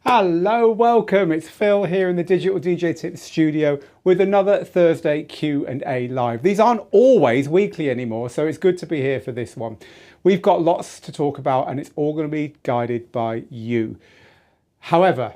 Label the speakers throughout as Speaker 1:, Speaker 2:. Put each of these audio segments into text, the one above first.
Speaker 1: Hello, welcome. It's Phil here in the Digital DJ Tips studio with another Thursday Q&A live. These aren't always weekly anymore, so it's good to be here for this one. We've got lots to talk about and it's all going to be guided by you. However,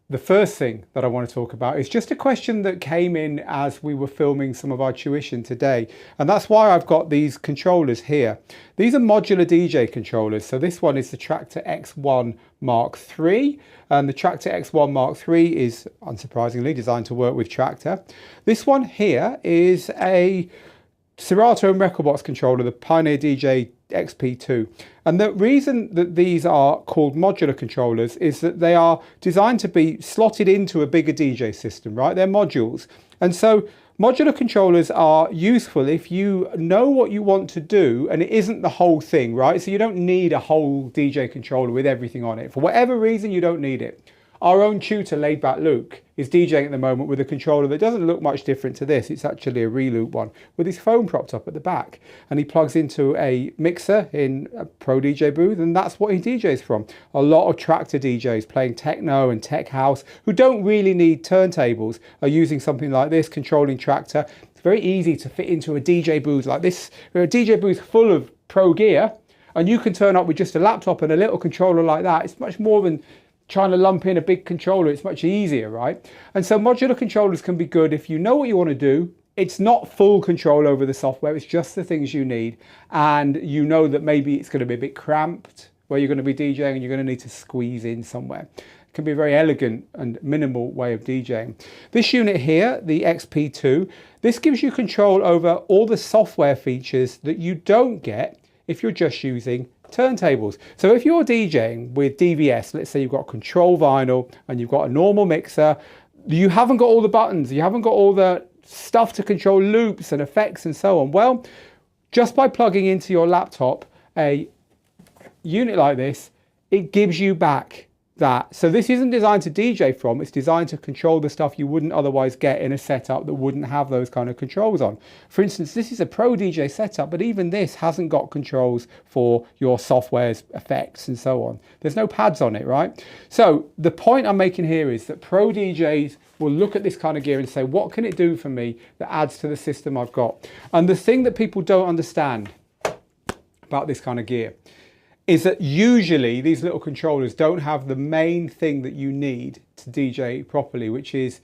Speaker 1: the first thing that I want to talk about is just a question that came in as we were filming some of our tuition today. And that's why I've got these controllers here. These are modular DJ controllers. So this one is the Traktor X1 Mark III. And the Traktor X1 Mark III is, unsurprisingly, designed to work with Traktor. This one here is a Serato and Rekordbox controller, the Pioneer DJ XP2. And the reason that these are called modular controllers is that they are designed to be slotted into a bigger DJ system, right? They're modules. And so modular controllers are useful if you know what you want to do and it isn't the whole thing, right? So you don't need a whole DJ controller with everything on it. For whatever reason, you don't need it. Our own tutor, Laid Back Luke, is DJing at the moment with a controller that doesn't look much different to this. It's actually a reloop one with his phone propped up at the back. And he plugs into a mixer in a Pro DJ booth, and that's what he DJs from. A lot of Traktor DJs playing techno and tech house who don't really need turntables are using something like this, controlling Traktor. It's very easy to fit into a DJ booth like this, a DJ booth full of pro gear, and you can turn up with just a laptop and a little controller like that. It's much more than trying to lump in a big controller. It's much easier, right? And so modular controllers can be good if you know what you want to do. It's not full control over the software, it's just the things you need, and you know that maybe it's going to be a bit cramped where you're going to be DJing and you're going to need to squeeze in somewhere. It can be a very elegant and minimal way of DJing. This unit here, the XP2, this gives you control over all the software features that you don't get if you're just using turntables. So if you're DJing with DVS, let's say you've got control vinyl and you've got a normal mixer, you haven't got all the buttons, you haven't got all the stuff to control loops and effects and so on. Well, just by plugging into your laptop a unit like this, it gives you back that. So this isn't designed to DJ from, it's designed to control the stuff you wouldn't otherwise get in a setup that wouldn't have those kind of controls on. For instance, this is a Pro DJ setup, but even this hasn't got controls for your software's effects and so on. There's no pads on it, right? So the point I'm making here is that Pro DJs will look at this kind of gear and say, what can it do for me that adds to the system I've got? And the thing that people don't understand about this kind of gear is that usually these little controllers don't have the main thing that you need to DJ properly, which is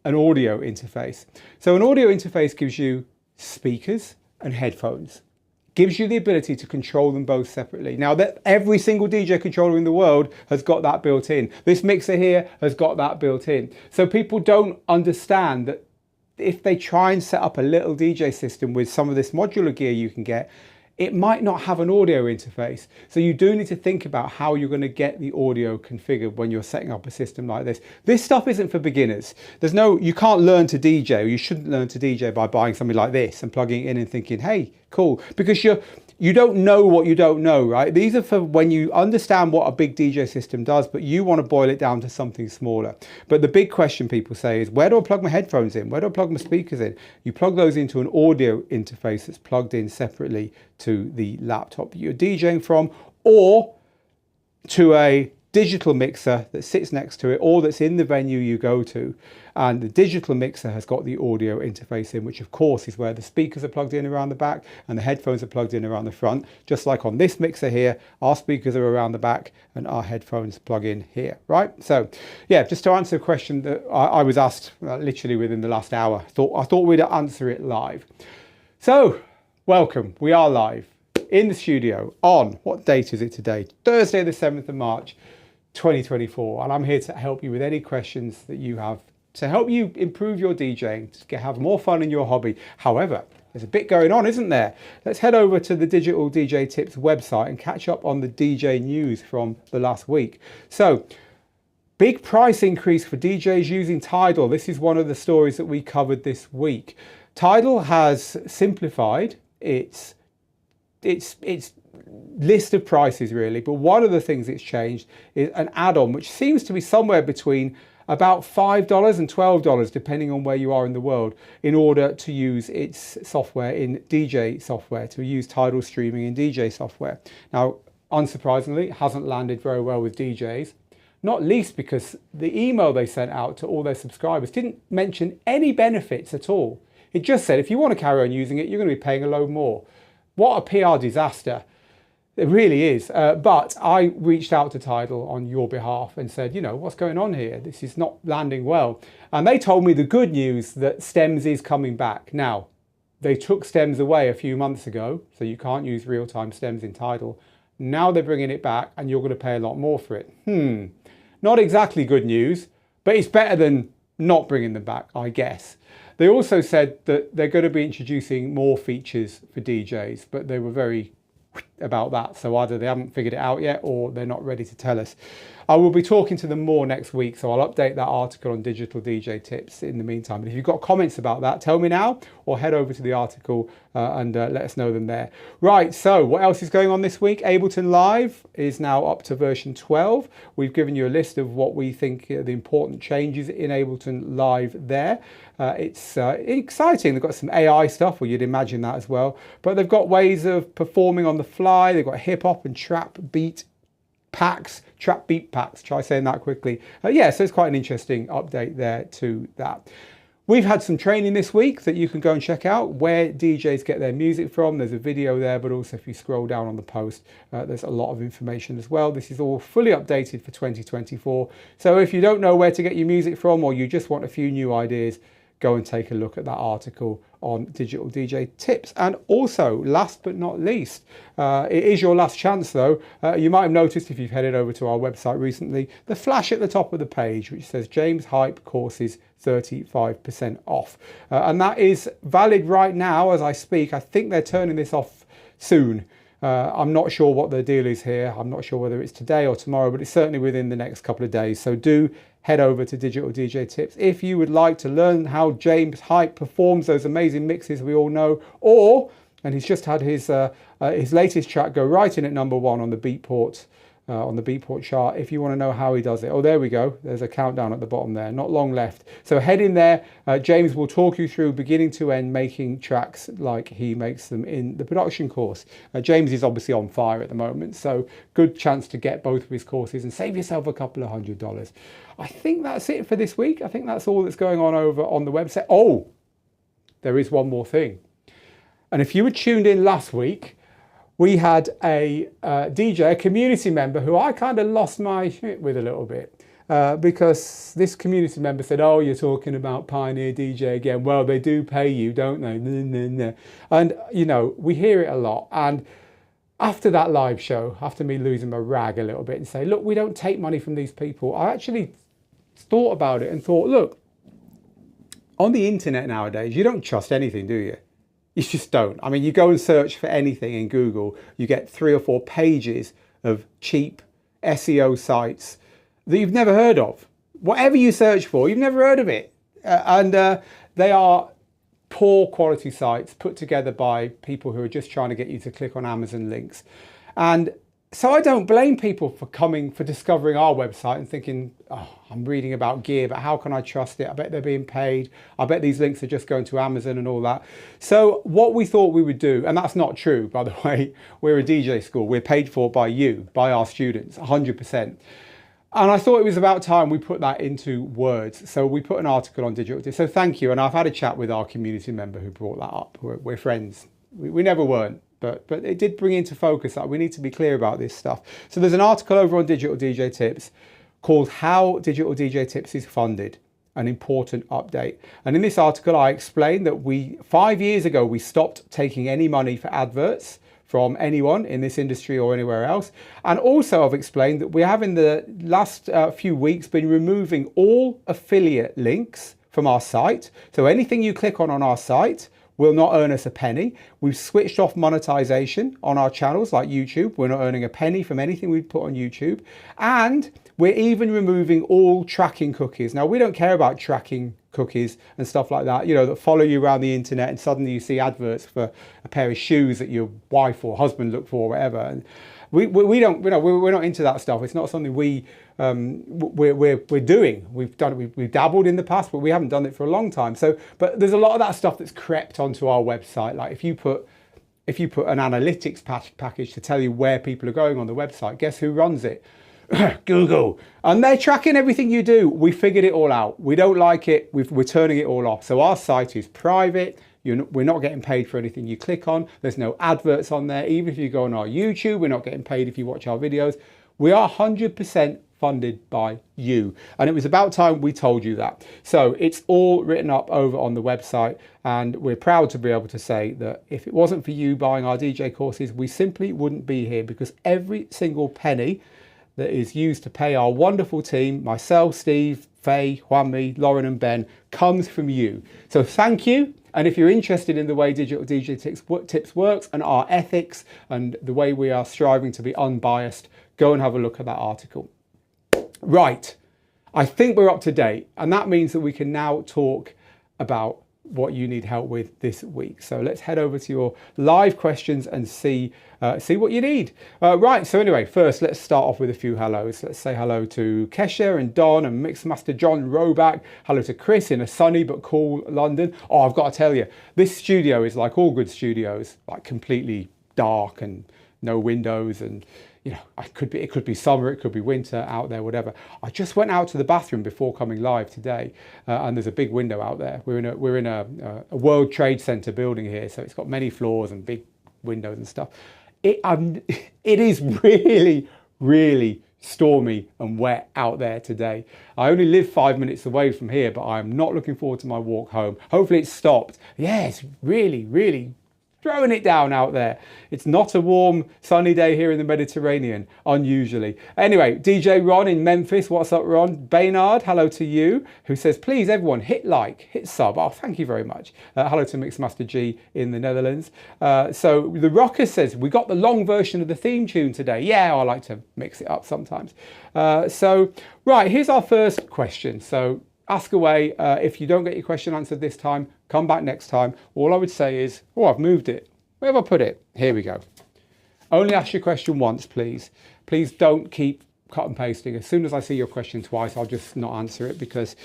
Speaker 1: an audio interface. So an audio interface gives you speakers and headphones, gives you the ability to control them both separately. Now, that every single DJ controller in the world has got that built in. This mixer here has got that built in. So people don't understand that if they try and set up a little DJ system with some of this modular gear you can get, it might not have an audio interface. So you do need to think about how you're going to get the audio configured when you're setting up a system like this. This stuff isn't for beginners. You can't learn to DJ, or you shouldn't learn to DJ by buying something like this and plugging it in and thinking, hey, cool, because you don't know what you don't know, right? These are for when you understand what a big DJ system does, but you want to boil it down to something smaller. But the big question people say is, where do I plug my headphones in? Where do I plug my speakers in? You plug those into an audio interface that's plugged in separately to the laptop that you're DJing from, or to a digital mixer that sits next to it, or that's in the venue you go to. And the digital mixer has got the audio interface in, which of course is where the speakers are plugged in around the back and the headphones are plugged in around the front. Just like on this mixer here, our speakers are around the back and our headphones plug in here, right? So yeah, just to answer a question that I was asked literally within the last hour, I thought we'd answer it live. So welcome, we are live in the studio on, what date is it today? Thursday the 7th of March, 2024, and I'm here to help you with any questions that you have to help you improve your DJing, to have more fun in your hobby. However, there's a bit going on, isn't there? Let's head over to the Digital DJ Tips website and catch up on the DJ news from the last week. So, big price increase for DJs using Tidal. This is one of the stories that we covered this week. Tidal has simplified its list of prices really, but one of the things it's changed is an add-on which seems to be somewhere between about $5 and $12 depending on where you are in the world, in order to use its software in DJ software, to use Tidal streaming in DJ software. Now, unsurprisingly, it hasn't landed very well with DJs. not least because the email they sent out to all their subscribers didn't mention any benefits at all. It just said, if you want to carry on using it, you're going to be paying a load more. What a PR disaster. It really is. But I reached out to Tidal on your behalf and said, you know, what's going on here? This is not landing well. And they told me the good news that Stems is coming back. Now, they took Stems away a few months ago, so you can't use real-time Stems in Tidal. Now they're bringing it back and you're going to pay a lot more for it. Not exactly good news, but it's better than not bringing them back, I guess. They also said that they're going to be introducing more features for DJs, but they were very about that. So either they haven't figured it out yet or they're not ready to tell us. I will be talking to them more next week, so I'll update that article on Digital DJ Tips in the meantime. And if you've got comments about that, tell me now or head over to the article and let us know them there. Right, so what else is going on this week? Ableton Live is now up to version 12. We've given you a list of what we think are the important changes in Ableton Live there. It's exciting. They've got some AI stuff, well, you'd imagine that as well. But they've got ways of performing on the fly. They've got hip hop and trap beat packs, trap beat packs. Try saying that quickly. Yeah, so it's quite an interesting update there to that. We've had some training this week that you can go and check out where DJs get their music from. There's a video there, but also if you scroll down on the post, there's a lot of information as well. This is all fully updated for 2024. So if you don't know where to get your music from or you just want a few new ideas, go and take a look at that article on Digital DJ Tips. And also, last but not least, it is your last chance though. You might have noticed if you've headed over to our website recently, the flash at the top of the page, which says James Hype courses 35% off. And that is valid right now as I speak. I think they're turning this off soon. I'm not sure what the deal is here. I'm not sure whether it's today or tomorrow, but it's certainly within the next couple of days. So do head over to Digital DJ Tips if you would like to learn how James Hype performs those amazing mixes we all know, and he's just had his latest track go right in at #1 on the Beatport chart. If you want to know how he does it, oh, there we go. There's a countdown at the bottom there, not long left. So head in there. James will talk you through beginning to end making tracks like he makes them in the production course. James is obviously on fire at the moment, so good chance to get both of his courses and save yourself a couple of $100. I think that's it for this week. I think that's all that's going on over on the website. Oh, there is one more thing. And if you were tuned in last week, we had a DJ, a community member who I kind of lost my shit with a little bit because this community member said, oh, you're talking about Pioneer DJ again. Well, they do pay you, don't they? And, you know, we hear it a lot. And after that live show, after me losing my rag a little bit and say, look, we don't take money from these people, I actually thought about it and thought, look, on the internet nowadays, you don't trust anything, do you? You just don't. I mean, you go and search for anything in Google, you get 3 or 4 pages of cheap SEO sites that you've never heard of. Whatever you search for, you've never heard of it. They are poor quality sites put together by people who are just trying to get you to click on Amazon links. And so I don't blame people for discovering our website and thinking, oh, I'm reading about gear, but how can I trust it? I bet they're being paid. I bet these links are just going to Amazon and all that. So what we thought we would do, and that's not true, by the way, we're a DJ school. We're paid for by you, by our students, 100%. And I thought it was about time we put that into words. So we put an article on Digital. So thank you. And I've had a chat with our community member who brought that up. We're friends. We never weren't. But it did bring into focus that we need to be clear about this stuff. So there's an article over on Digital DJ Tips called How Digital DJ Tips is Funded, an important update. And in this article, I explained that 5 years ago, we stopped taking any money for adverts from anyone in this industry or anywhere else. And also I've explained that we have in the last few weeks been removing all affiliate links from our site. So anything you click on our site will not earn us a penny. We've switched off monetization on our channels like YouTube. We're not earning a penny from anything we put on YouTube. And we're even removing all tracking cookies. Now, we don't care about tracking cookies and stuff like that, you know, that follow you around the internet and suddenly you see adverts for a pair of shoes that your wife or husband look for, or whatever. And we don't, you know, we're not into that stuff. It's not something we're doing. We've dabbled in the past, but we haven't done it for a long time. So, but there's a lot of that stuff that's crept onto our website. Like if you put an analytics package to tell you where people are going on the website, guess who runs it? Google. And they're tracking everything you do. We figured it all out. We don't like it. We're turning it all off. So our site is private. We're not getting paid for anything you click on. There's no adverts on there. Even if you go on our YouTube, we're not getting paid if you watch our videos. We are 100% funded by you. And it was about time we told you that. So it's all written up over on the website. And we're proud to be able to say that if it wasn't for you buying our DJ courses, we simply wouldn't be here, because every single penny that is used to pay our wonderful team, myself, Steve, Faye, Juanmi, Lauren and Ben, comes from you. So thank you. And if you're interested in the way Digital DJ Tips works and our ethics and the way we are striving to be unbiased, go and have a look at that article. Right, I think we're up to date, and that means that we can now talk about what you need help with this week. So let's head over to your live questions and see what you need. Right, so anyway, first let's start off with a few hellos. Let's say hello to Kesha and Don and Mixmaster John Roback. Hello to Chris in a sunny but cool London. Oh, I've got to tell you, this studio is like all good studios, like completely dark and no windows, and you know, it could be summer, it could be winter out there, whatever. I just went out to the bathroom before coming live today, and there's a big window out there. We're in a World Trade Center building here, so it's got many floors and big windows and stuff. It is really, really stormy and wet out there today. I only live 5 minutes away from here, but I'm not looking forward to my walk home. Hopefully it's stopped. Yeah, it's really, really throwing it down out there. It's not a warm, sunny day here in the Mediterranean, unusually. Anyway, DJ Ron in Memphis, what's up, Ron? Baynard, hello to you, who says, please, everyone, hit like, hit sub. Oh, thank you very much. Hello to Mixmaster G in the Netherlands. So the Rocker says, we got the long version of the theme tune today. Yeah, I like to mix it up sometimes. Right, here's our first question. So ask away. If you don't get your question answered this time, come back next time. All I would say is, oh, I've moved it. Where have I put it? Here we go. Only ask your question once, please. Please don't keep cut and pasting. As soon as I see your question twice, I'll just not answer it because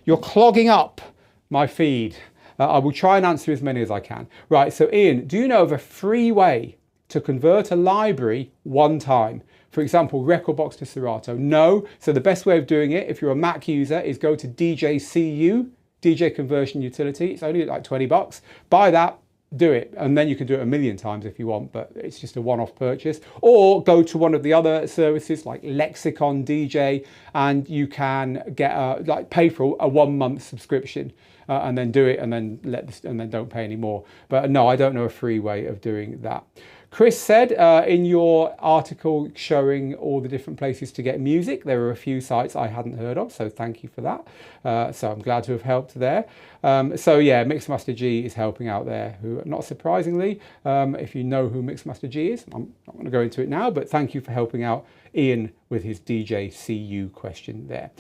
Speaker 1: you're clogging up my feed. I will try and answer as many as I can. Right, so Ian, do you know of a free way to convert a library one time? For example, Recordbox to Serato. No. So the best way of doing it, if you're a Mac user, is go to DJCU, DJ Conversion Utility. It's only like 20 bucks. Buy that, do it. And then you can do it a million times if you want, but it's just a one-off purchase. Or go to one of the other services like Lexicon DJ, and you can get pay for a 1 month subscription. And then do it, and then don't pay any more. But no, I don't know a free way of doing that. Chris said in your article showing all the different places to get music, there are a few sites I hadn't heard of, so thank you for that. So I'm glad to have helped there. So yeah, Mixmaster G is helping out there, who, not surprisingly, if you know who Mixmaster G is, I'm not going to go into it now, but thank you for helping out Ian with his DJCU question there.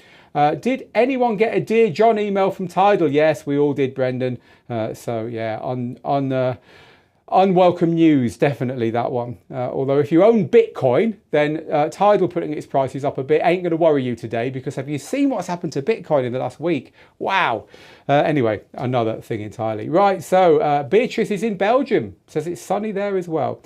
Speaker 1: Did anyone get a Dear John email from Tidal? Yes, we all did, Brendan. So yeah, unwelcome news, definitely that one. Although if you own Bitcoin, then Tidal putting its prices up a bit ain't going to worry you today, because have you seen what's happened to Bitcoin in the last week? Wow. Anyway, another thing entirely. Right, so Beatrice is in Belgium, says it's sunny there as well.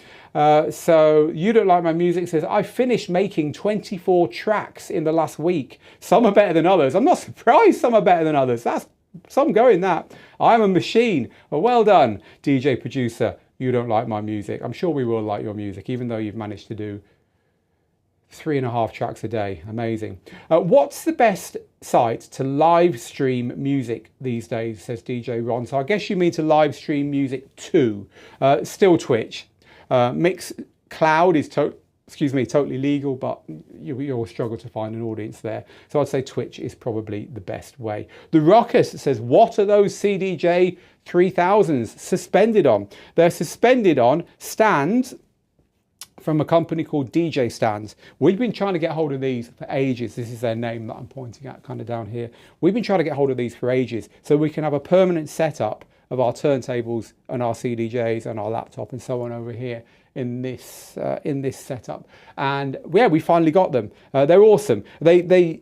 Speaker 1: So You Don't Like My Music says, I finished making 24 tracks in the last week. Some are better than others. I'm not surprised some are better than others. That's some going that. I'm a machine. Well done, DJ producer. You Don't Like My Music. I'm sure we will like your music, even though you've managed to do 3.5 tracks a day. Amazing. What's the best site to live stream music these days, says DJ Ron. So I guess you mean to live stream music to. Still Twitch. Mixcloud is totally legal, but you'll struggle to find an audience there. So I'd say Twitch is probably the best way. The Ruckus says, what are those CDJ 3000s suspended on? They're suspended on stands from a company called DJ Stands. We've been trying to get hold of these for ages. This is their name that I'm pointing at kind of down here. We've been trying to get hold of these for ages so we can have a permanent setup of our turntables and our CDJs and our laptop and so on over here in this setup. And yeah, we finally got them. They're awesome. They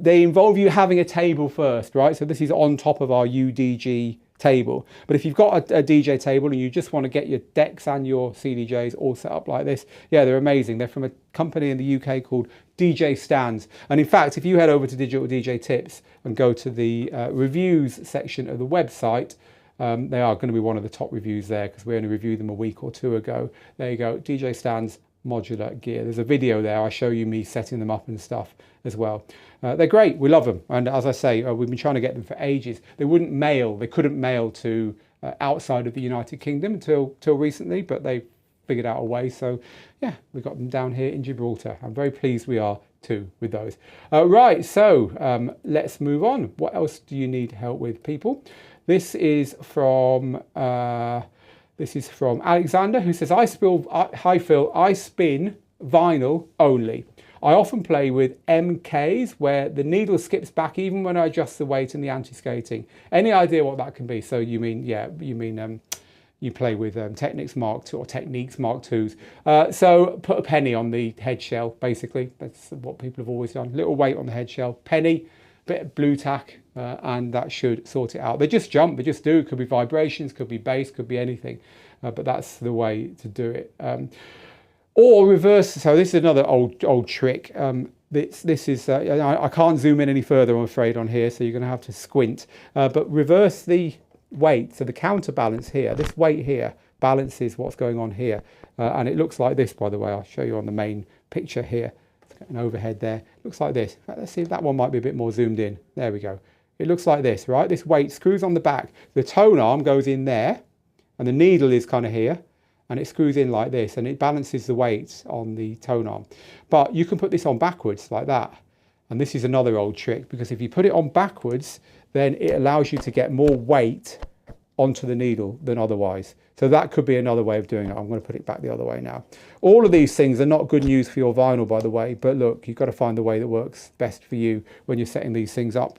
Speaker 1: involve you having a table first, right? So this is on top of our UDG table. But if you've got a DJ table and you just want to get your decks and your CDJs all set up like this, yeah, they're amazing. They're from a company in the UK called DJ Stands. And in fact, if you head over to Digital DJ Tips and go to the reviews section of the website, they are going to be one of the top reviews there because we only reviewed them a week or two ago. There you go, DJ Stands modular gear. There's a video there. I show you me setting them up and stuff as well. They're great. We love them. And as I say, we've been trying to get them for ages. They couldn't mail to outside of the United Kingdom until recently, but they figured out a way. So yeah, we got them down here in Gibraltar. I'm very pleased we are too with those. Right, so let's move on. What else do you need help with, people? This is from Alexander, who says, hi Phil, I spin vinyl only. I often play with MKs where the needle skips back even when I adjust the weight and the anti-skating. Any idea what that can be? So you mean you play with Technics Mark II or Techniques Mark IIs. So put a penny on the head shell, basically. That's what people have always done. Little weight on the head shell, penny, bit of blue tack, and that should sort it out. They just jump, they just do. It could be vibrations, could be bass, could be anything. But that's the way to do it. Or reverse, so this is another old trick. This is, I can't zoom in any further, I'm afraid, on here, so you're going to have to squint. But reverse the weight, so the counterbalance here, this weight here balances what's going on here. And it looks like this, by the way. I'll show you on the main picture here. Let's get an overhead there. It looks like this. In fact, let's see if that one might be a bit more zoomed in. There we go. It looks like this, right? This weight screws on the back. The tone arm goes in there, and the needle is kind of here. And it screws in like this, and it balances the weight on the tone arm. But you can put this on backwards like that. And this is another old trick, because if you put it on backwards, then it allows you to get more weight onto the needle than otherwise. So that could be another way of doing it. I'm going to put it back the other way now. All of these things are not good news for your vinyl, by the way, but look, you've got to find the way that works best for you when you're setting these things up.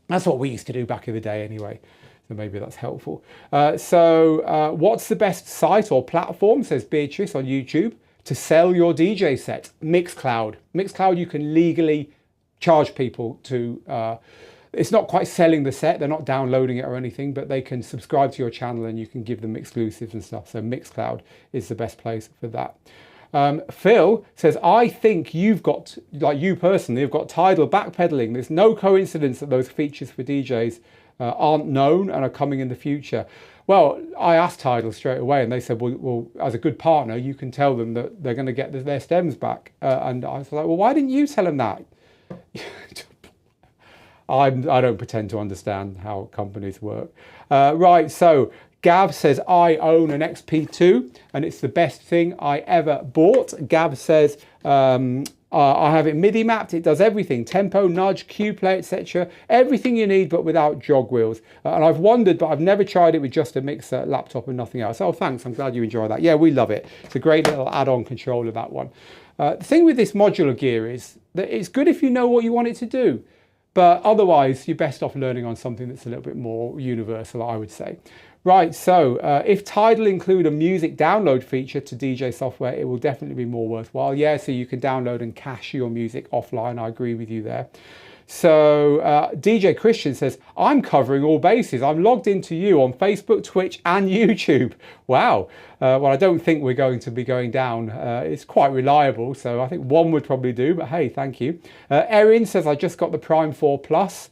Speaker 1: That's what we used to do back in the day anyway. So maybe that's helpful. What's the best site or platform, says Beatrice on YouTube, to sell your DJ set? Mixcloud. Mixcloud, you can legally charge people to, it's not quite selling the set, they're not downloading it or anything, but they can subscribe to your channel and you can give them exclusives and stuff. So Mixcloud is the best place for that. Phil says, I think you've got, like you personally, have got tidal backpedaling. There's no coincidence that those features for DJs aren't known and are coming in the future. Well, I asked Tidal straight away and they said, well, as a good partner, you can tell them that they're going to get their stems back. And I was like, well, why didn't you tell them that? I don't pretend to understand how companies work. Right, so Gav says, I own an XP2 and it's the best thing I ever bought. Gav says, I have it MIDI mapped, it does everything, tempo, nudge, cue play, etc. Everything you need, but without jog wheels. And I've wondered, but I've never tried it with just a mixer, laptop and nothing else. Oh, thanks, I'm glad you enjoy that. Yeah, we love it. It's a great little add-on controller, that one. The thing with this modular gear is that it's good if you know what you want it to do. But otherwise, you're best off learning on something that's a little bit more universal, I would say. Right, so if Tidal include a music download feature to DJ software, it will definitely be more worthwhile. Yeah, so you can download and cache your music offline. I agree with you there. So DJ Christian says, I'm covering all bases. I'm logged into you on Facebook, Twitch and YouTube. Wow. Well, I don't think we're going to be going down. It's quite reliable. So I think one would probably do, but hey, thank you. Erin says, I just got the Prime 4 Plus.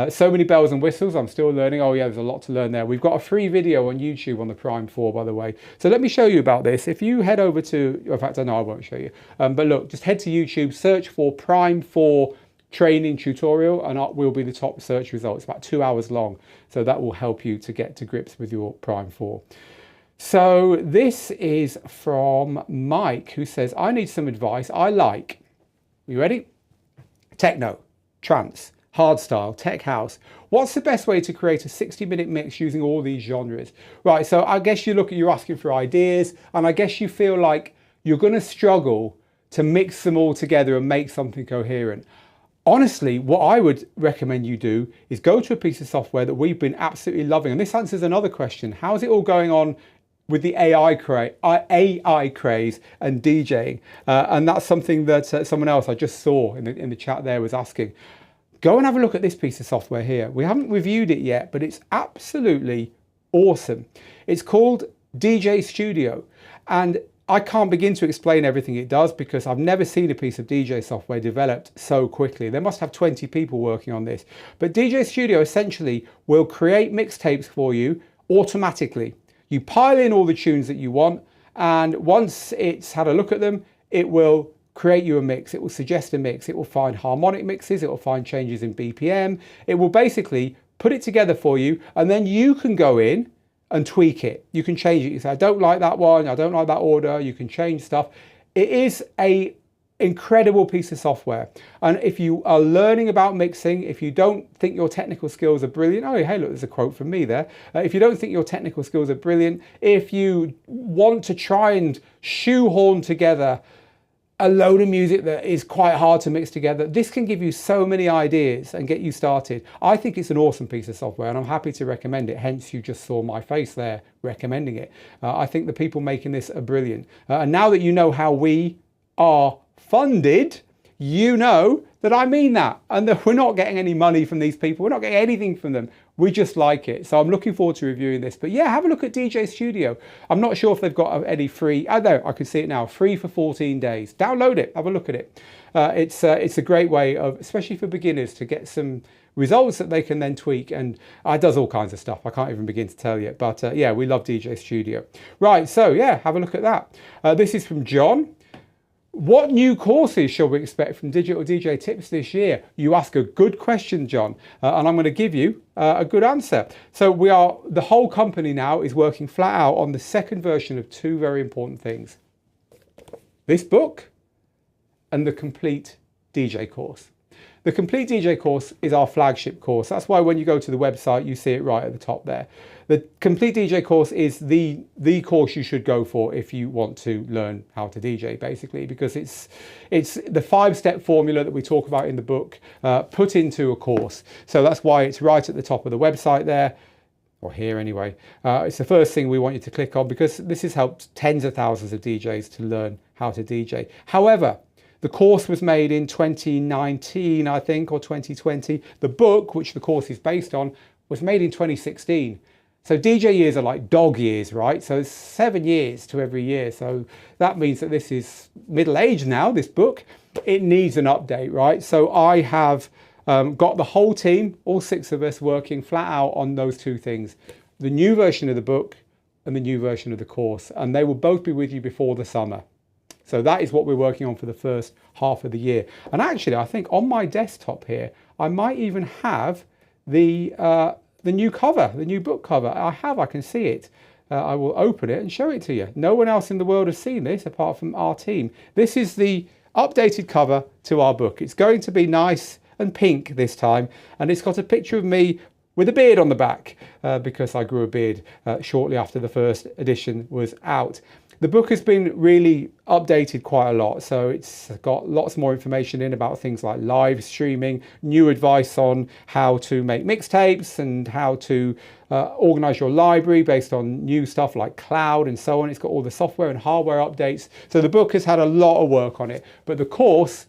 Speaker 1: So many bells and whistles, I'm still learning. Oh yeah, there's a lot to learn there. We've got a free video on YouTube on the Prime 4, by the way. So let me show you about this. If you head over to, in fact, I won't show you. But look, just head to YouTube, search for Prime 4 training tutorial, and it will be the top search results, about 2 hours long. So that will help you to get to grips with your Prime 4. So this is from Mike, who says, I need some advice. I like, you ready? Techno, trance, hardstyle, tech house. What's the best way to create a 60-minute mix using all these genres? Right, so I guess you're asking for ideas, and I guess you feel like you're going to struggle to mix them all together and make something coherent. Honestly, what I would recommend you do is go to a piece of software that we've been absolutely loving. And this answers another question. How's it all going on with the AI craze and DJing? And that's something that someone else I just saw in the chat there was asking. go and have a look at this piece of software here. We haven't reviewed it yet, but it's absolutely awesome. It's called DJ Studio, and I can't begin to explain everything it does because I've never seen a piece of DJ software developed so quickly. They must have 20 people working on this. But DJ Studio essentially will create mixtapes for you automatically. You pile in all the tunes that you want, and once it's had a look at them, it will create you a mix. It will suggest a mix. It will find harmonic mixes. It will find changes in BPM. It will basically put it together for you, and then you can go in and tweak it. You can change it. You say, I don't like that one. I don't like that order. You can change stuff. It is a incredible piece of software. And if you are learning about mixing, if you don't think your technical skills are brilliant, oh, hey, look, there's a quote from me there. If you don't think your technical skills are brilliant, if you want to try and shoehorn together a load of music that is quite hard to mix together, this can give you so many ideas and get you started. I think it's an awesome piece of software, and I'm happy to recommend it. Hence, you just saw my face there recommending it. I think the people making this are brilliant. And now that you know how we are funded, you know that I mean that, and that we're not getting any money from these people. We're not getting anything from them. We just like it. So I'm looking forward to reviewing this. But yeah, have a look at DJ Studio. I'm not sure if they've got any free. Oh, there, I can see it now. Free for 14 days. Download it. Have a look at it. It's a great way of, especially for beginners, to get some results that they can then tweak. And it does all kinds of stuff. I can't even begin to tell you. But yeah, we love DJ Studio. Right, so yeah, have a look at that. This is from John. What new courses shall we expect from Digital DJ Tips this year? You ask a good question, John, and I'm going to give you a good answer. So the whole company now is working flat out on the second version of two very important things. This book and the complete DJ course. The complete DJ course is our flagship course. That's why when you go to the website, you see it right at the top there. The complete DJ course is the course you should go for if you want to learn how to DJ, basically, because it's the 5-step formula that we talk about in the book put into a course. So that's why it's right at the top of the website there, or here anyway. It's the first thing we want you to click on, because this has helped tens of thousands of DJs to learn how to DJ. However, the course was made in 2019, I think, or 2020. The book, which the course is based on, was made in 2016. So DJ years are like dog years, right? So it's 7 years to every year. So that means that this is middle-aged now, this book. It needs an update, right? So I have got the whole team, all 6 of us, working flat out on those two things. The new version of the book and the new version of the course. And they will both be with you before the summer. So that is what we're working on for the first half of the year. And actually, I think on my desktop here, I might even have the new cover, the new book cover. I can see it. I will open it and show it to you. No one else in the world has seen this apart from our team. This is the updated cover to our book. It's going to be nice and pink this time. And it's got a picture of me with a beard on the back because I grew a beard shortly after the first edition was out. The book has been really updated quite a lot, so it's got lots more information in about things like live streaming, new advice on how to make mixtapes and how to organize your library based on new stuff like cloud and so on. It's got all the software and hardware updates. So the book has had a lot of work on it, but the course,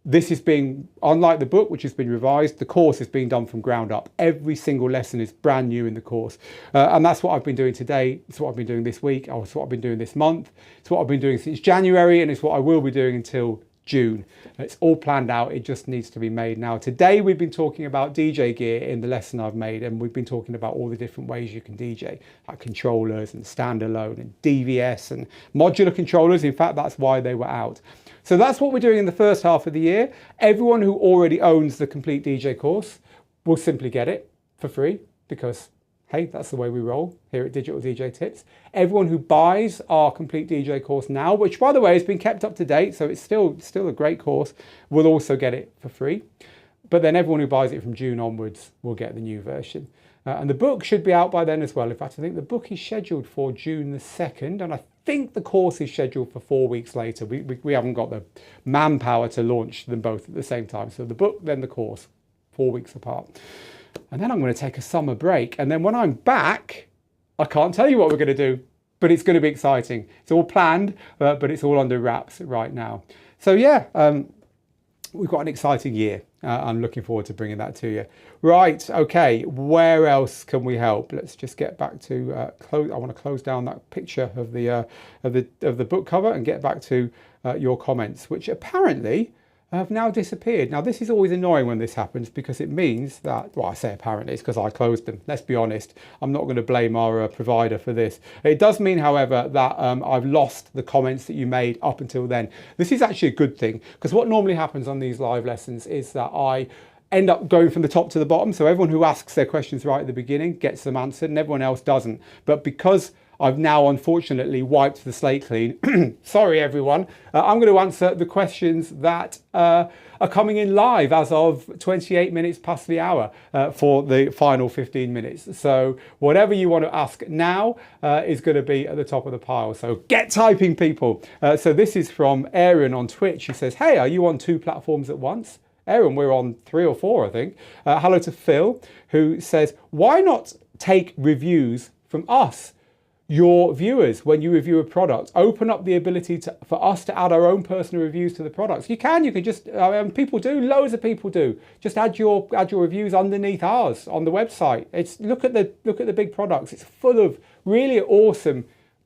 Speaker 1: this is being, unlike the book, which has been revised, the course is being done from ground up. Every single lesson is brand new in the course. And that's what I've been doing today. It's what I've been doing this week. It's what I've been doing this month. It's what I've been doing since January, and it's what I will be doing until June. It's all planned out. It just needs to be made now. Today, we've been talking about DJ gear in the lesson I've made, and we've been talking about all the different ways you can DJ, like controllers and standalone and DVS and modular controllers. In fact, that's why they were out. So that's what we're doing in the first half of the year. Everyone who already owns the complete DJ course will simply get it for free because, hey, that's the way we roll here at Digital DJ Tips. Everyone who buys our complete DJ course now, which by the way has been kept up to date, so it's still a great course, will also get it for free. But then everyone who buys it from June onwards will get the new version. And the book should be out by then as well. In fact, I think the book is scheduled for June the 2nd, and I think the course is scheduled for 4 weeks later. We haven't got the manpower to launch them both at the same time. So the book, then the course, 4 weeks apart. And then I'm going to take a summer break. And then when I'm back, I can't tell you what we're going to do, but it's going to be exciting. It's all planned, but it's all under wraps right now. So yeah, we've got an exciting year I'm looking forward to bringing that to you. Right, okay, where else can we help? Let's just get back to close. I want to close down that picture of the book cover and get back to your comments, which apparently have now disappeared. Now, this is always annoying when this happens because it means that, well, I say apparently, it's because I closed them. Let's be honest. I'm not going to blame our provider for this. It does mean, however, that I've lost the comments that you made up until then. This is actually a good thing because what normally happens on these live lessons is that I end up going from the top to the bottom. So everyone who asks their questions right at the beginning gets them answered and everyone else doesn't. But because I've now unfortunately wiped the slate clean. Sorry, everyone. I'm going to answer the questions that are coming in live as of 28 minutes past the hour for the final 15 minutes. So whatever you want to ask now is going to be at the top of the pile. So get typing, people. So this is from Aaron on Twitch. He says, hey, are you on 2 platforms at once? Aaron, we're on 3 or 4, I think. Hello to Phil, who says, why not take reviews from us, your viewers, when you review a product? Open up the ability for us to add our own personal reviews to the products. You can just, people do, loads of people do. Just add your reviews underneath ours on the website. Look at the big products. It's full of really awesome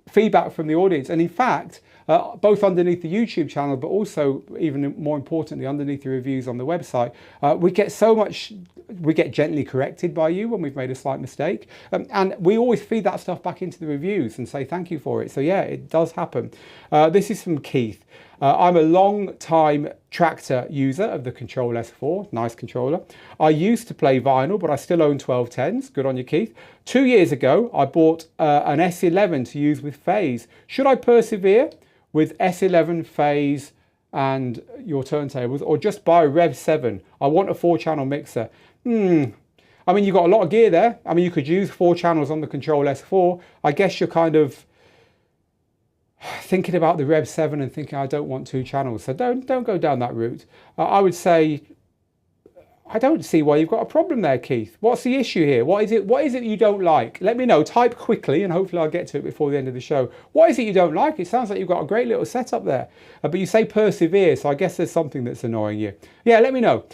Speaker 1: feedback from the audience. And in fact, both underneath the YouTube channel, but also even more importantly, underneath the reviews on the website, we get gently corrected by you when we've made a slight mistake. And we always feed that stuff back into the reviews and say thank you for it. So yeah, it does happen. This is from Keith. I'm a long time Tractor user of the Control S4, nice controller. I used to play vinyl, but I still own 1210s. Good on you, Keith. 2 years ago, I bought an S11 to use with phase. Should I persevere with S11 phase and your turntables, or just buy a Rev 7? I want a 4-channel mixer. I mean, you've got a lot of gear there. I mean, you could use 4 channels on the Control S4. I guess you're kind of thinking about the Rev 7 and thinking, I don't want 2 channels. So don't go down that route. I would say, I don't see why you've got a problem there, Keith. What's the issue here? What is it you don't like? Let me know. Type quickly and hopefully I'll get to it before the end of the show. What is it you don't like? It sounds like you've got a great little setup there. But you say persevere, so I guess there's something that's annoying you. Yeah, let me know.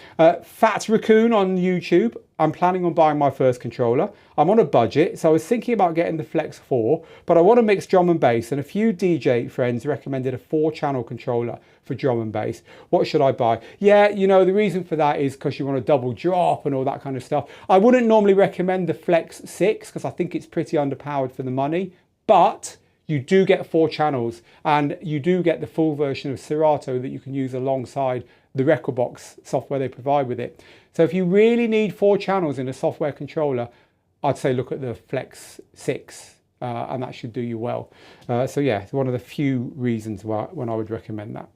Speaker 1: Fat Raccoon on YouTube. I'm planning on buying my first controller. I'm on a budget, so I was thinking about getting the Flex 4, but I want to mix drum and bass, and a few DJ friends recommended a 4-channel controller for drum and bass. What should I buy? Yeah, the reason for that is because you want a double drop and all that kind of stuff. I wouldn't normally recommend the Flex 6 because I think it's pretty underpowered for the money, but you do get 4 channels and you do get the full version of Serato that you can use alongside the Rekordbox software they provide with it. So if you really need 4 channels in a software controller, I'd say look at the Flex 6 and that should do you well. So yeah, it's one of the few reasons when I would recommend that.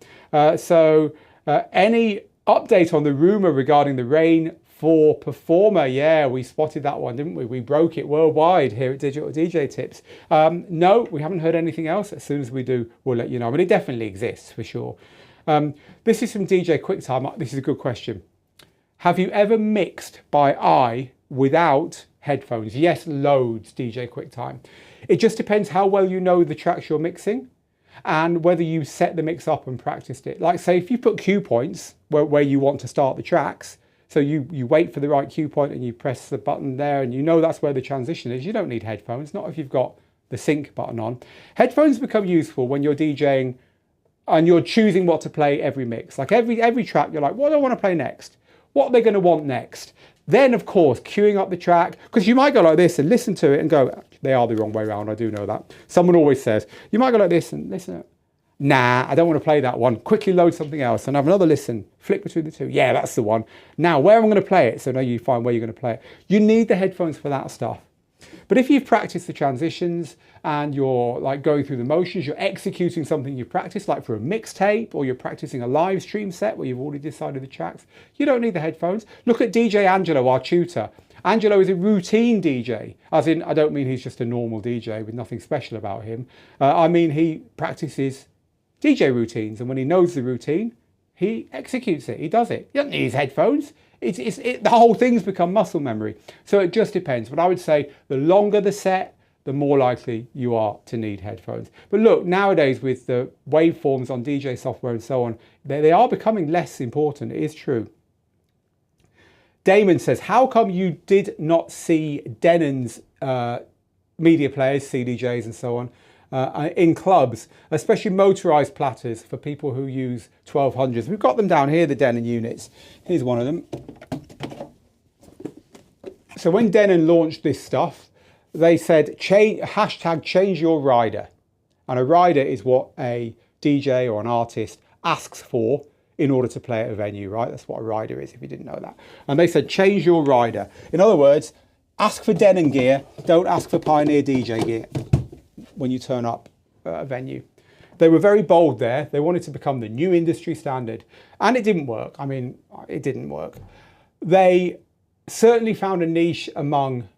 Speaker 1: Any update on the rumor regarding the Rane Performer? Yeah, we spotted that one, didn't we? We broke it worldwide here at Digital DJ Tips. No, we haven't heard anything else. As soon as we do, we'll let you know. But it definitely exists for sure. This is from DJ QuickTime. This is a good question. Have you ever mixed by eye without headphones? Yes, loads, DJ QuickTime. It just depends how well you know the tracks you're mixing and whether you set the mix up and practiced it. Like say if you put cue points where you want to start the tracks, so you wait for the right cue point and you press the button there and you know that's where the transition is, you don't need headphones, not if you've got the sync button on. Headphones become useful when you're DJing and you're choosing what to play every mix. Like every track, you're like, what do I want to play next? What are they going to want next? Then, of course, queuing up the track, because you might go like this and listen to it and go, they are the wrong way around, I do know that. Someone always says, you might go like this and listen. Nah, I don't want to play that one. Quickly load something else and have another listen. Flick between the two. Yeah, that's the one. Now, where am I going to play it? So now you find where you're going to play it. You need the headphones for that stuff. But if you've practiced the transitions and you're like going through the motions, you're executing something you've practiced, like for a mixtape, or you're practicing a live stream set where you've already decided the tracks, you don't need the headphones. Look at DJ Angelo, our tutor. Angelo is a routine DJ, as in, I don't mean he's just a normal DJ with nothing special about him. I mean, he practices DJ routines, and when he knows the routine, he executes it, he does it. He doesn't need his headphones. The whole thing's become muscle memory. So it just depends. But I would say the longer the set, the more likely you are to need headphones. But look, nowadays with the waveforms on DJ software and so on, they are becoming less important. It is true. Damon says, how come you did not see Denon's media players, CDJs and so on, in clubs, especially motorized platters for people who use 1200s? We've got them down here, the Denon units. Here's one of them. So when Denon launched this stuff, they said, hashtag change your rider. And a rider is what a DJ or an artist asks for in order to play at a venue, right? That's what a rider is, if you didn't know that. And they said, change your rider. In other words, ask for Denon gear, don't ask for Pioneer DJ gear when you turn up at a venue. They were very bold there. They wanted to become the new industry standard. And it didn't work. I mean, it didn't work. They certainly found a niche among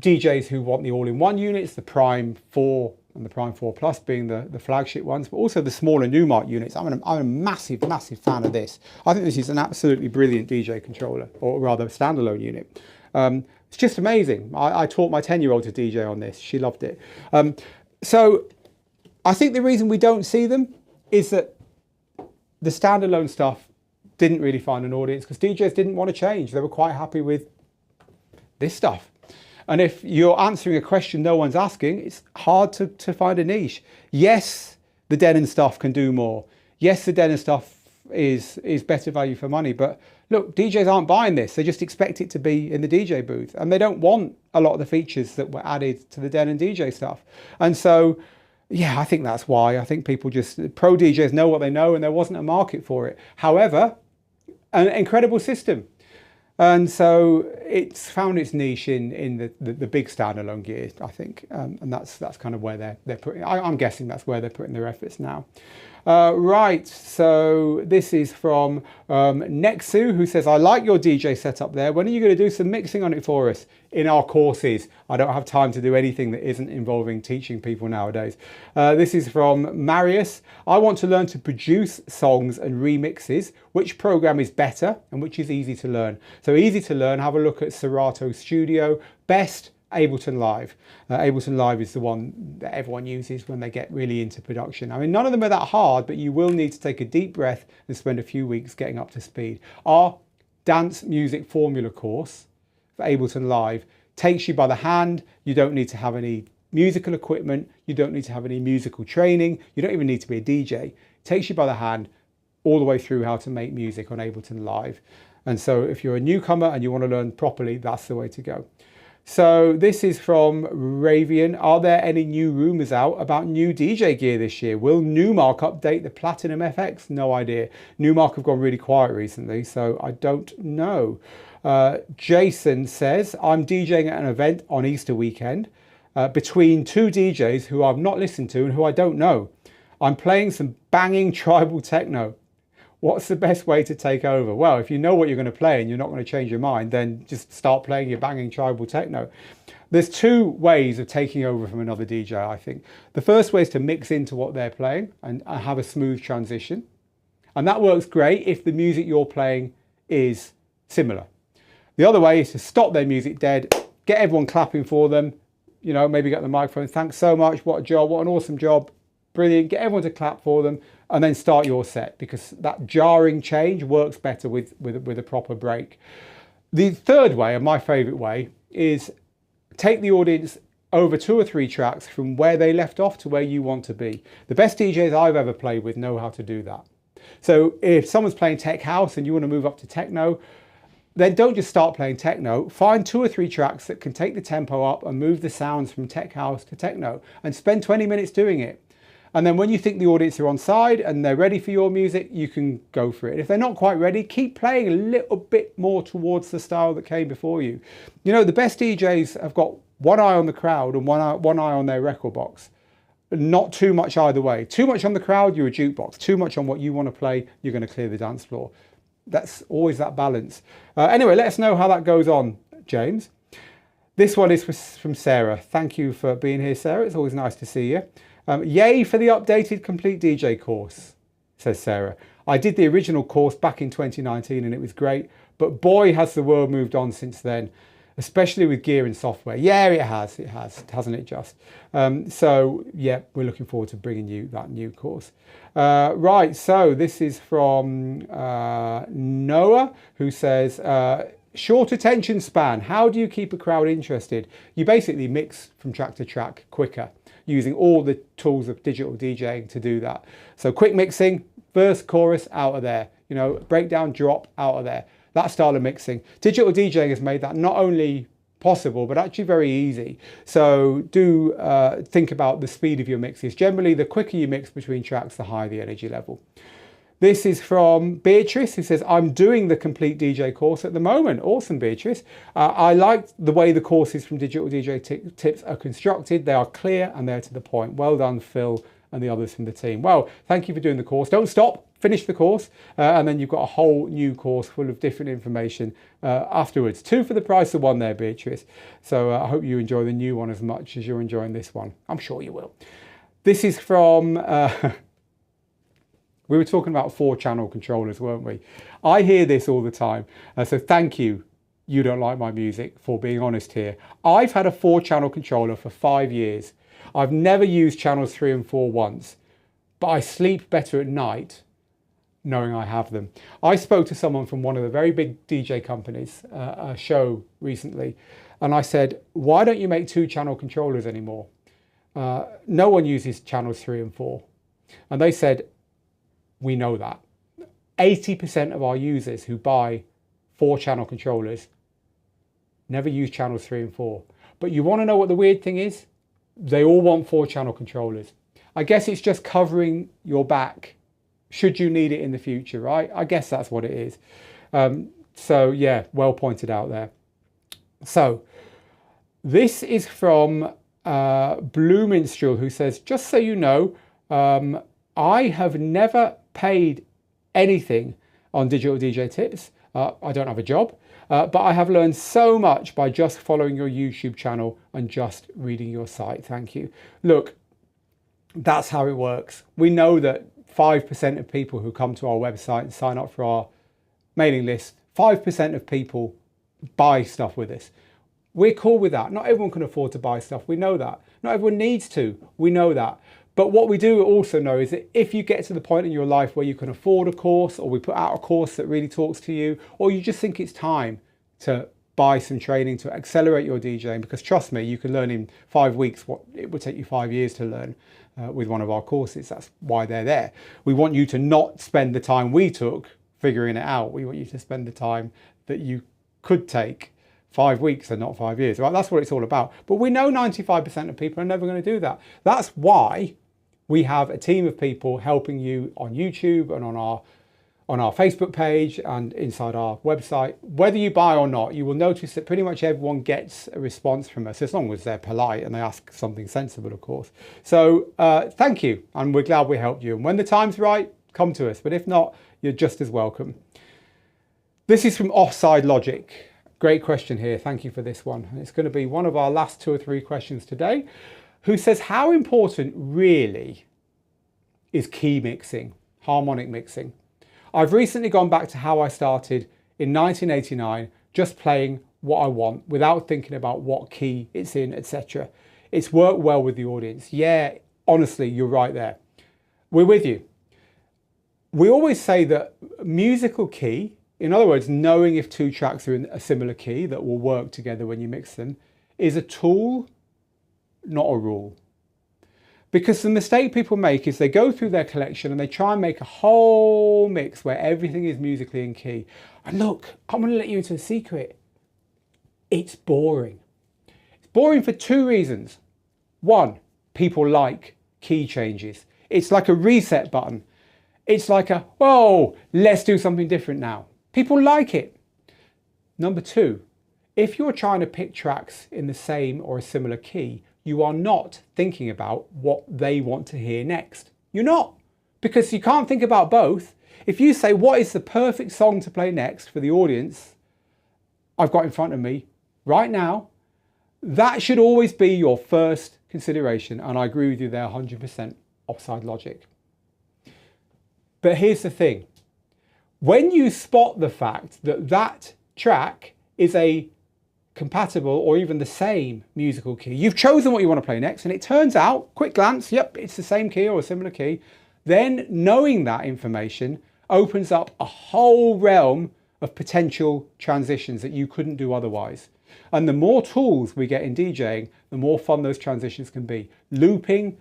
Speaker 1: DJs who want the all-in-one units, the Prime 4 and the Prime 4 Plus being the flagship ones, but also the smaller Numark units. I'm a massive fan of this. I think this is an absolutely brilliant DJ controller, or rather standalone unit. It's just amazing. I taught my 10-year-old to DJ on this. She loved it. So I think the reason we don't see them is that the standalone stuff didn't really find an audience because DJs didn't want to change. They were quite happy with this stuff. And if you're answering a question no one's asking, it's hard to find a niche. Yes, the Denon stuff can do more. Yes, the Denon stuff is better value for money. But look, DJs aren't buying this. They just expect it to be in the DJ booth. And they don't want a lot of the features that were added to the Denon DJ stuff. And so, yeah, I think that's why. I think people just, pro DJs know what they know and there wasn't a market for it. However, an incredible system. And so it's found its niche in the big standalone gear, I think, and that's kind of where they're putting. I'm guessing that's where they're putting their efforts now. Right, so this is from Nexu, who says, I like your DJ setup there. When are you going to do some mixing on it for us? In our courses. I don't have time to do anything that isn't involving teaching people nowadays. This is from Marius. I want to learn to produce songs and remixes. Which program is better and which is easy to learn? So easy to learn, have a look at Serato Studio. Best, Ableton Live. Ableton Live is the one that everyone uses when they get really into production. I mean, none of them are that hard, but you will need to take a deep breath and spend a few weeks getting up to speed. Our dance music formula course for Ableton Live takes you by the hand. You don't need to have any musical equipment. You don't need to have any musical training. You don't even need to be a DJ. It takes you by the hand all the way through how to make music on Ableton Live. And so if you're a newcomer and you want to learn properly, that's the way to go. So this is from Ravian. Are there any new rumors out about new DJ gear this year? Will Numark update the Platinum FX? No idea. Numark have gone really quiet recently, so I don't know. Jason says, I'm DJing at an event on Easter weekend between two DJs who I've not listened to and who I don't know. I'm playing some banging tribal techno. What's the best way to take over? Well, if you know what you're going to play and you're not going to change your mind, then just start playing your banging tribal techno. There's two ways of taking over from another DJ, I think. The first way is to mix into what they're playing and have a smooth transition. And that works great if the music you're playing is similar. The other way is to stop their music dead, get everyone clapping for them, you know, maybe get the microphone, thanks so much, what a job, what an awesome job, brilliant, get everyone to clap for them, and then start your set, because that jarring change works better with a proper break. The third way, and my favorite way, is take the audience over 2 or 3 tracks from where they left off to where you want to be. The best DJs I've ever played with know how to do that. So if someone's playing tech house and you want to move up to techno, then don't just start playing techno. Find 2 or 3 tracks that can take the tempo up and move the sounds from tech house to techno, and spend 20 minutes doing it. And then when you think the audience are on side and they're ready for your music, you can go for it. If they're not quite ready, keep playing a little bit more towards the style that came before you. You know, the best DJs have got one eye on the crowd and one eye on their record box. Not too much either way. Too much on the crowd, you're a jukebox. Too much on what you want to play, you're going to clear the dance floor. That's always that balance. Anyway, let us know how that goes on, James. This one is from Sarah. Thank you for being here, Sarah. It's always nice to see you. Yay for the updated complete DJ course, says Sarah. I did the original course back in 2019 and it was great, but boy has the world moved on since then, especially with gear and software. Yeah, it has, hasn't it just? So yeah, we're looking forward to bringing you that new course. Right, so this is from Noah, who says, Short attention span. How do you keep a crowd interested? You basically mix from track to track quicker, using all the tools of digital DJing to do that. So quick mixing, verse, chorus, out of there. You know, breakdown, drop, out of there. That style of mixing. Digital DJing has made that not only possible, but actually very easy. So do think about the speed of your mixes. Generally, the quicker you mix between tracks, the higher the energy level. This is from Beatrice, who says, I'm doing the complete DJ course at the moment. Awesome, Beatrice. I like the way the courses from Digital DJ Tips are constructed. They are clear and they're to the point. Well done, Phil and the others from the team. Well, thank you for doing the course. Don't stop, finish the course. And then you've got a whole new course full of different information afterwards. 2 for the price of 1 there, Beatrice. So I hope you enjoy the new one as much as you're enjoying this one. I'm sure you will. This is from... we were talking about 4-channel controllers, weren't we? I hear this all the time. So thank you, You Don't Like My Music, for being honest here. I've had a 4-channel controller for 5 years. I've never used channels 3 and 4 once, but I sleep better at night knowing I have them. I spoke to someone from one of the very big DJ companies, a show recently, and I said, why don't you make 2-channel controllers anymore? No one uses channels 3 and 4. And they said, we know that. 80% of our users who buy 4-channel controllers never use channels 3 and 4. But you want to know what the weird thing is? They all want 4-channel controllers. I guess it's just covering your back should you need it in the future, right? I guess that's what it is. So yeah, well pointed out there. So this is from Blue Minstrel, who says, just so you know, I have never paid anything on Digital DJ Tips. I don't have a job, but I have learned so much by just following your YouTube channel and just reading your site. Thank you. Look, that's how it works. We know that 5% of people who come to our website and sign up for our mailing list, 5% of people buy stuff with us. We're cool with that. Not everyone can afford to buy stuff. We know that. Not everyone needs to. We know that. But what we do also know is that if you get to the point in your life where you can afford a course, or we put out a course that really talks to you, or you just think it's time to buy some training to accelerate your DJing, because trust me, you can learn in 5 weeks what it would take you 5 years to learn with one of our courses. That's why they're there. We want you to not spend the time we took figuring it out. We want you to spend the time that you could take, 5 weeks and not 5 years, right? That's what it's all about. But we know 95% of people are never going to do that. That's why we have a team of people helping you on YouTube and on our Facebook page and inside our website. Whether you buy or not, you will notice that pretty much everyone gets a response from us, as long as they're polite and they ask something sensible, of course. So thank you, and we're glad we helped you. And when the time's right, come to us. But if not, you're just as welcome. This is from Offside Logic. Great question here. Thank you for this one. And it's going to be one of our last 2 or 3 questions today. Who says, how important really is key mixing, harmonic mixing? I've recently gone back to how I started in 1989, just playing what I want without thinking about what key it's in, etc. It's worked well with the audience. Yeah, honestly, you're right there. We're with you. We always say that musical key, in other words, knowing if 2 tracks are in a similar key that will work together when you mix them, is a tool, not a rule. Because the mistake people make is they go through their collection and they try and make a whole mix where everything is musically in key. And look, I'm going to let you into a secret. It's boring. It's boring for 2 reasons. 1, people like key changes. It's like a reset button. It's like a, whoa, let's do something different now. People like it. Number 2, if you're trying to pick tracks in the same or a similar key, you are not thinking about what they want to hear next. You're not, because you can't think about both. If you say, what is the perfect song to play next for the audience I've got in front of me right now, that should always be your first consideration. And I agree with you there 100%, Offside Logic. But here's the thing. When you spot the fact that that track is a compatible or even the same musical key, you've chosen what you want to play next, and it turns out, quick glance, yep, it's the same key or a similar key, then knowing that information opens up a whole realm of potential transitions that you couldn't do otherwise. And the more tools we get in DJing, the more fun those transitions can be. Looping,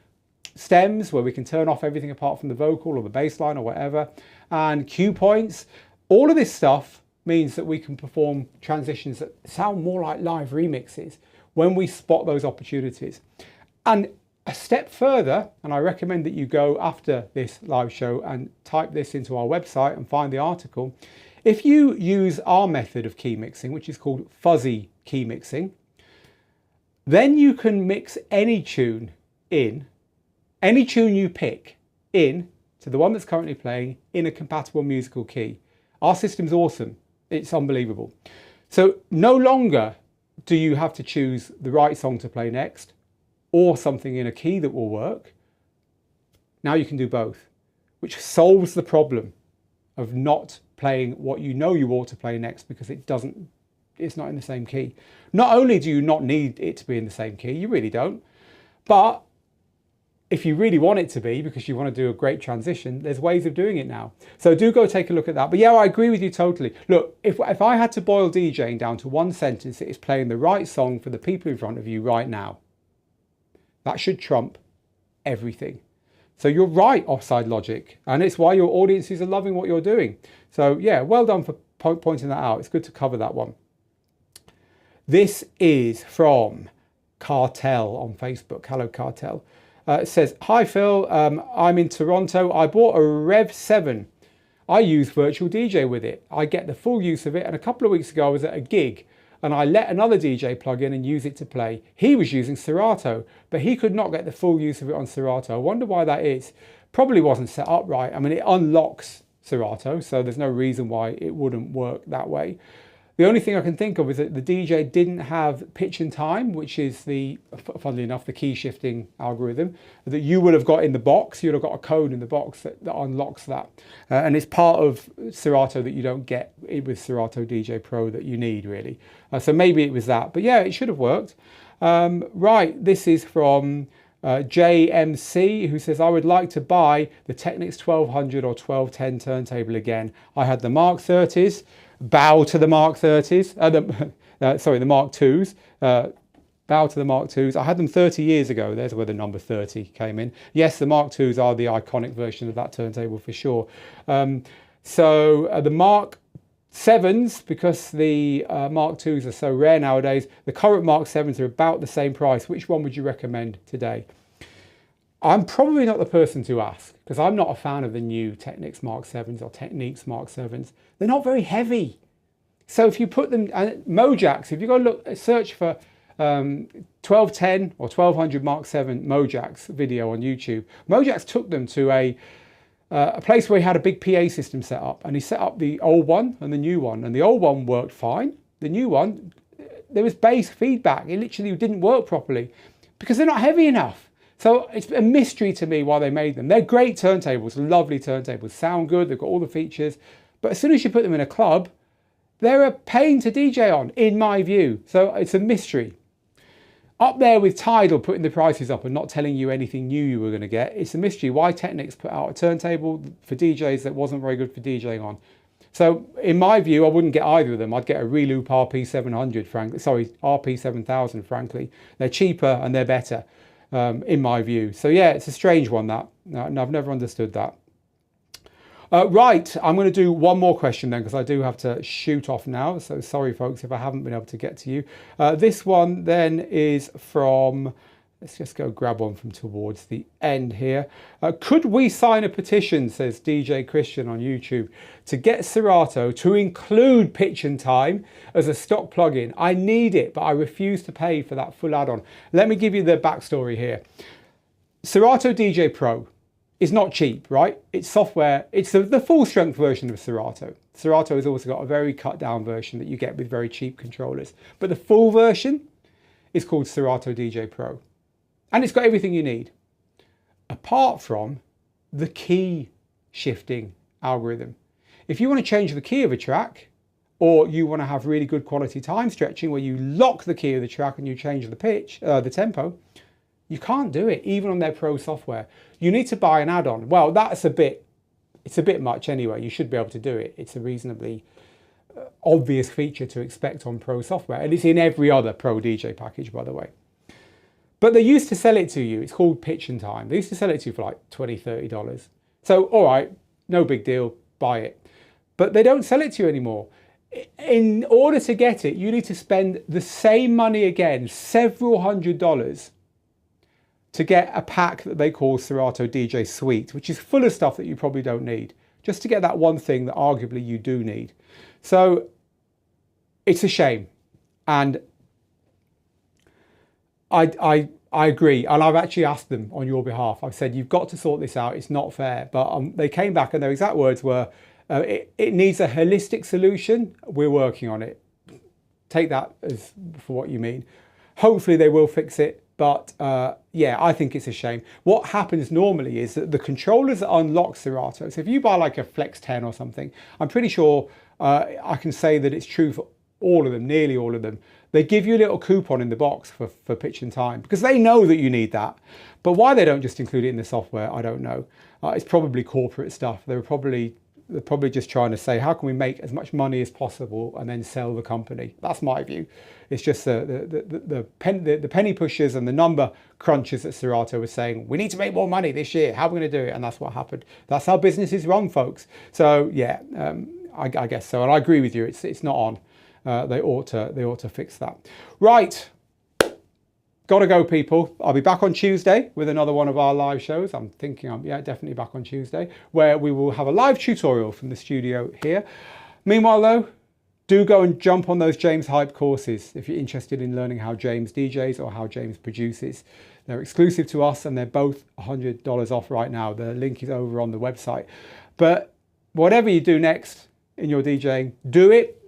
Speaker 1: stems where we can turn off everything apart from the vocal or the bass line or whatever, and cue points. All of this stuff means that we can perform transitions that sound more like live remixes when we spot those opportunities. And a step further, and I recommend that you go after this live show and type this into our website and find the article. If you use our method of key mixing, which is called fuzzy key mixing, then you can mix any tune in, any tune you pick in to the one that's currently playing in a compatible musical key. Our system's awesome. It's unbelievable. So no longer do you have to choose the right song to play next or something in a key that will work. Now you can do both, which solves the problem of not playing what you know you ought to play next because it's not in the same key. Not only do you not need it to be in the same key, you really don't, but if you really want it to be, because you want to do a great transition, there's ways of doing it now. So do go take a look at that. But yeah, I agree with you totally. Look, if I had to boil DJing down to one sentence, it is playing the right song for the people in front of you right now. That should trump everything. So you're right, Offside Logic, and it's why your audiences are loving what you're doing. So yeah, well done for pointing that out. It's good to cover that one. This is from Cartel on Facebook. Hello, Cartel. It says, hi Phil, I'm in Toronto. I bought a Rev 7. I use Virtual DJ with it. I get the full use of it. And a couple of weeks ago, I was at a gig and I let another DJ plug in and use it to play. He was using Serato, but he could not get the full use of it on Serato. I wonder why that is. Probably wasn't set up right. I mean, it unlocks Serato, so there's no reason why it wouldn't work that way. The only thing I can think of is that the DJ didn't have pitch and time, which is funnily enough, the key shifting algorithm that you would have got in the box. You'd have got a code in the box that unlocks that. And it's part of Serato that you don't get with Serato DJ Pro that you need, really. So maybe it was that. But yeah, it should have worked. Right, this is from JMC, who says, I would like to buy the Technics 1200 or 1210 turntable again. I had the Mark 30s. Bow to the Mark 30s, the Mark 2s, bow to the Mark 2s. I had them 30 years ago. There's where the number 30 came in. Yes, the Mark 2s are the iconic version of that turntable for sure. The Mark 7s, because the Mark 2s are so rare nowadays, the current Mark 7s are about the same price. Which one would you recommend today? I'm probably not the person to ask because I'm not a fan of the new Technics Mark 7s or Techniques Mark 7s. They're not very heavy. So if you put them, Mojacks, if you go search for 1210 or 1200 Mark 7 Mojacks video on YouTube, Mojacks took them to a place where he had a big PA system set up, and he set up the old one and the new one, and the old one worked fine. The new one, there was bass feedback. It literally didn't work properly because they're not heavy enough. So it's a mystery to me why they made them. They're great turntables, lovely turntables, sound good, they've got all the features. But as soon as you put them in a club, they're a pain to DJ on, in my view. So it's a mystery. Up there with Tidal putting the prices up and not telling you anything new you were going to get, it's a mystery why Technics put out a turntable for DJs that wasn't very good for DJing on. So in my view, I wouldn't get either of them. I'd get a Reloop RP700, frankly. Sorry, RP7000, frankly. They're cheaper and they're better. In my view. So yeah, it's a strange one that, and I've never understood that. Right, I'm going to do one more question then because I do have to shoot off now. So sorry folks if I haven't been able to get to you. This one then is from, let's just go grab one from towards the end here. Could we sign a petition, says DJ Christian on YouTube, to get Serato to include pitch and time as a stock plugin? I need it, but I refuse to pay for that full add-on. Let me give you the backstory here. Serato DJ Pro is not cheap, right? It's software. It's the full strength version of Serato. Serato has also got a very cut down version that you get with very cheap controllers. But the full version is called Serato DJ Pro. And it's got everything you need, apart from the key shifting algorithm. If you want to change the key of a track, or you want to have really good quality time stretching where you lock the key of the track and you change the pitch, the tempo, you can't do it, even on their Pro software. You need to buy an add-on. Well, it's a bit much anyway. You should be able to do it. It's a reasonably obvious feature to expect on Pro software, and it's in every other Pro DJ package, by the way. But they used to sell it to you. It's called Pitch and Time. They used to sell it to you for like $20, $30. So, all right, no big deal, buy it. But they don't sell it to you anymore. In order to get it, you need to spend the same money again, several $100s, to get a pack that they call Serato DJ Suite, which is full of stuff that you probably don't need, just to get that one thing that arguably you do need. So it's a shame. And I agree, and I've actually asked them on your behalf. I've said, you've got to sort this out, it's not fair. But they came back and their exact words were, it needs a holistic solution, we're working on it. Take that as for what you mean. Hopefully they will fix it, but yeah, I think it's a shame. What happens normally is that the controllers that unlock Serato, so if you buy like a Flex 10 or something, I'm pretty sure I can say that it's true for all of them, nearly all of them. They give you a little coupon in the box for Pitch and Time because they know that you need that. But why they don't just include it in the software, I don't know. It's probably corporate stuff. They're probably just trying to say, how can we make as much money as possible and then sell the company? That's my view. It's just the penny pushers and the number crunchers that Serato was saying, we need to make more money this year. How are we going to do it? And that's what happened. That's how businesses run, folks. So yeah, I guess so. And I agree with you. It's not on. They ought to fix that. Right. Gotta go, people. I'll be back on Tuesday with another one of our live shows. I'm thinking yeah, definitely back on Tuesday, where we will have a live tutorial from the studio here. Meanwhile, though, do go and jump on those James Hype courses if you're interested in learning how James DJs or how James produces. They're exclusive to us and they're both $100 off right now. The link is over on the website. But whatever you do next in your DJing, do it.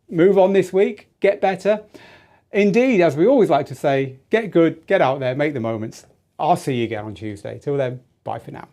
Speaker 1: Move on this week. Get better. Indeed, as we always like to say, get good, get out there, make the moments. I'll see you again on Tuesday. Till then, bye for now.